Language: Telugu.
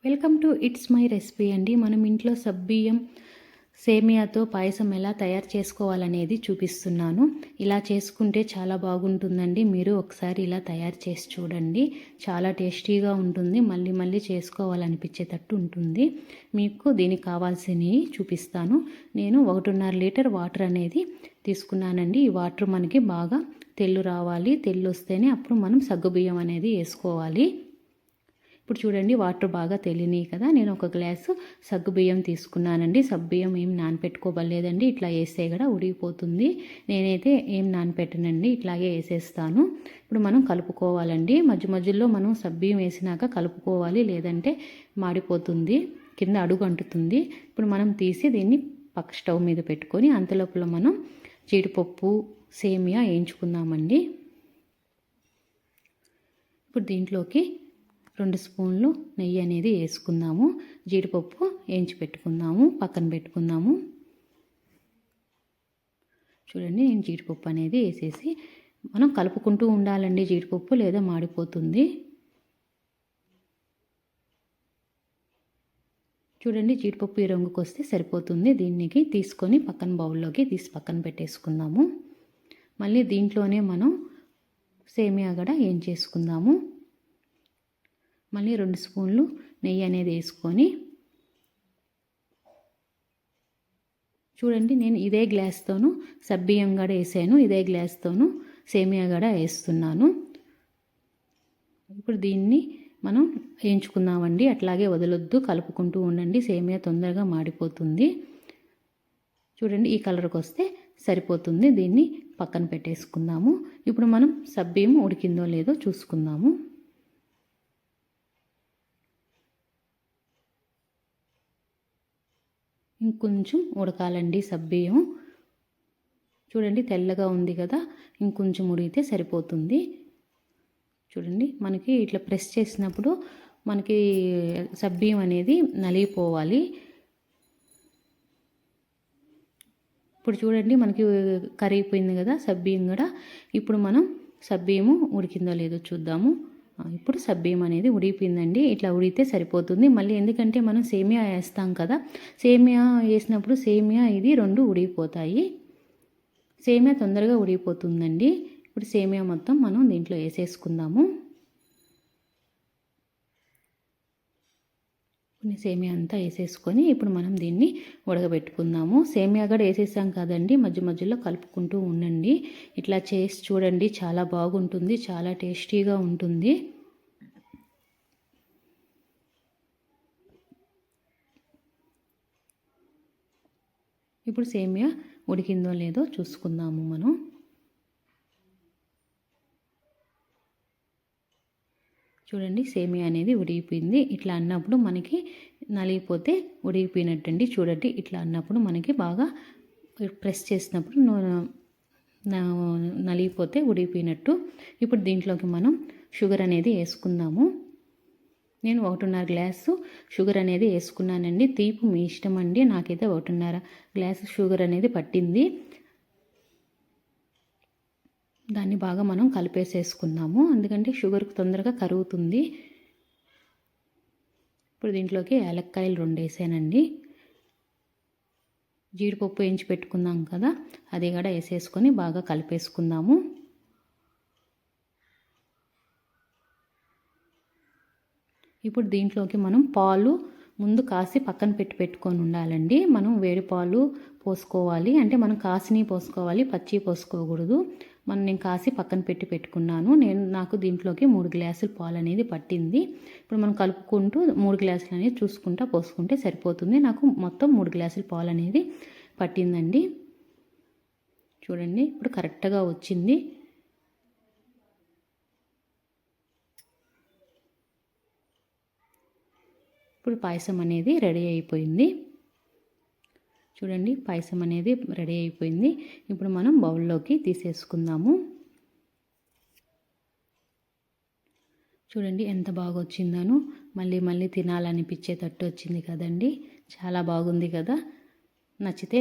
Welcome to it's my recipe అండి. మనం ఇంట్లో సబ్బియ్యం సేమియాతో పాయసం ఎలా తయారు చేసుకోవాలనేది చూపిస్తున్నాను. ఇలా చేసుకుంటే చాలా బాగుంటుందండి. మీరు ఒకసారి ఇలా తయారు చేసి చూడండి. చాలా టేస్టీగా ఉంటుంది. మళ్ళీ మళ్ళీ చేసుకోవాలనిపించేటట్టు ఉంటుంది. మీకు దీనికి కావాల్సినవి చూపిస్తాను. నేను 1.5 లీటర్ వాటర్ అనేది తీసుకున్నానండి. ఈ వాటర్ మనకి బాగా తెల్లు రావాలి. తెల్లు వస్తేనే అప్పుడు మనం సగ్గుబియ్యం అనేది వేసుకోవాలి. ఇప్పుడు చూడండి, వాటర్ బాగా తెలియని కదా. నేను 1 గ్లాసు సగ్గుబియ్యం తీసుకున్నానండి. సగ్గుబియ్యం ఏం నానపెట్టుకోవలేదండి. ఇట్లా వేస్తే కూడా ఉడికిపోతుంది. నేనైతే ఏం నానపెట్టనండి, ఇట్లాగే వేసేస్తాను. ఇప్పుడు మనం కలుపుకోవాలండి. మధ్య మధ్యలో మనం సగ్గుబియ్యం వేసినాక కలుపుకోవాలి, లేదంటే మాడిపోతుంది, కింద అడుగు అంటుతుంది. ఇప్పుడు మనం తీసి దీన్ని పక్క స్టవ్ మీద పెట్టుకొని అంతలోపల మనం జీడిపప్పు సేమియా వేయించుకుందామండి. ఇప్పుడు దీంట్లోకి 2 స్పూన్లు నెయ్యి అనేది వేసుకుందాము. జీడిపప్పు వేయించి పెట్టుకుందాము, పక్కన పెట్టుకుందాము. చూడండి, నేను జీడిపప్పు అనేది వేసేసి మనం కలుపుకుంటూ ఉండాలండి. జీడిపప్పు లేదా మాడిపోతుంది. చూడండి, జీడిపప్పు ఈ రంగుకి వస్తే సరిపోతుంది. దీనికి తీసుకొని పక్కన బౌల్లోకి తీసి పక్కన పెట్టేసుకుందాము. మళ్ళీ దీంట్లోనే మనం సేమియా కూడా ఏం చేసుకుందాము. మళ్ళీ 2 స్పూన్లు నెయ్యి అనేది వేసుకొని, చూడండి నేను ఇదే గ్లాస్తోను సబ్బియ్యం కూడా వేసాను, ఇదే గ్లాస్తోను సేమియా కూడా వేస్తున్నాను. ఇప్పుడు దీన్ని మనం వేయించుకుందామండి. అట్లాగే వదలొద్దు, కలుపుకుంటూ ఉండండి. సేమియా తొందరగా మాడిపోతుంది. చూడండి, ఈ కలర్కి వస్తే సరిపోతుంది. దీన్ని పక్కన పెట్టేసుకుందాము. ఇప్పుడు మనం సబ్బియ్యం ఉడికిందో లేదో చూసుకుందాము. ఇంకొంచెం ఉడకాలండి సబ్బియ్యం. చూడండి, తెల్లగా ఉంది కదా, ఇంకొంచెం ఉడికితే సరిపోతుంది. చూడండి, మనకి ఇట్లా ప్రెస్ చేసినప్పుడు మనకి సబ్బియ్యం అనేది నలిగిపోవాలి. ఇప్పుడు చూడండి, మనకి కరిగిపోయింది కదా సబ్బియ్యం కూడా. ఇప్పుడు మనం సబ్బియ్యము ఉడికిందో లేదో చూద్దాము. ఇప్పుడు సబ్బియ్యం అనేది ఉడికిపోయిందండి. ఇట్లా ఉడికితే సరిపోతుంది. మళ్ళీ ఎందుకంటే మనం సేమియా వేస్తాం కదా, సేమియా వేసినప్పుడు సేమియా ఇది 2 ఉడికిపోతాయి. సేమియా తొందరగా ఉడికిపోతుందండి. ఇప్పుడు సేమియా మొత్తం మనం దీంట్లో వేసేసుకుందాము. సేమియా అంతా వేసేసుకొని ఇప్పుడు మనం దీన్ని ఉడకబెట్టుకుందాము. సేమియా కూడా వేసేసాం కదండి, మధ్య మధ్యలో కలుపుకుంటూ ఉండండి. ఇట్లా చేసి చూడండి, చాలా బాగుంటుంది, చాలా టేస్టీగా ఉంటుంది. ఇప్పుడు సేమియా ఉడికిందో లేదో చూసుకుందాము మనం. చూడండి, సేమియా అనేది ఉడికిపోయింది. ఇట్లా అన్నప్పుడు మనకి నలిగిపోతే ఉడికిపోయినట్టండి. చూడండి, ఇట్లా అన్నప్పుడు మనకి బాగా ప్రెస్ చేసినప్పుడు నలిగిపోతే ఉడికిపోయినట్టు. ఇప్పుడు దీంట్లోకి మనం షుగర్ అనేది వేసుకుందాము. నేను 1.5 గ్లాసు షుగర్ అనేది వేసుకున్నానండి. తీపి మీ ఇష్టం అండి. నాకైతే 1.5 గ్లాసు షుగర్ అనేది పట్టింది. దాన్ని బాగా మనం కలిపేసేసుకుందాము, ఎందుకంటే షుగర్ తొందరగా కరుగుతుంది. ఇప్పుడు దీంట్లోకి యాలక్కాయలు 2 వేసానండి. జీడిపప్పు వేయించి పెట్టుకుందాం కదా, అది కూడా వేసేసుకొని బాగా కలిపేసుకుందాము. ఇప్పుడు దీంట్లోకి మనం పాలు ముందు కాసి పక్కన పెట్టుకొని ఉండాలండి. మనం వేడి పాలు పోసుకోవాలి, అంటే మనం కాసిని పోసుకోవాలి, పచ్చి పోసుకోకూడదు. నేను కాసి పక్కన పెట్టుకున్నాను. నాకు దీంట్లోకి 3 గ్లాసులు పాలు అనేది పట్టింది. ఇప్పుడు మనం కలుపుకుంటూ 3 గ్లాసులు అనేది చూసుకుంటా పోసుకుంటే సరిపోతుంది. నాకు మొత్తం 3 గ్లాసులు పాలు అనేది పట్టిందండి. చూడండి, ఇప్పుడు కరెక్ట్గా వచ్చింది. ఇప్పుడు పాయసం అనేది రెడీ అయిపోయింది. చూడండి, పాయసం అనేది రెడీ అయిపోయింది. ఇప్పుడు మనం బౌల్లోకి తీసేసుకుందాము. చూడండి, ఎంత బాగా వచ్చిందను. మళ్ళీ మళ్ళీ తినాలనిపించేటట్టు వచ్చింది కదండి. చాలా బాగుంది కదా. నచ్చితే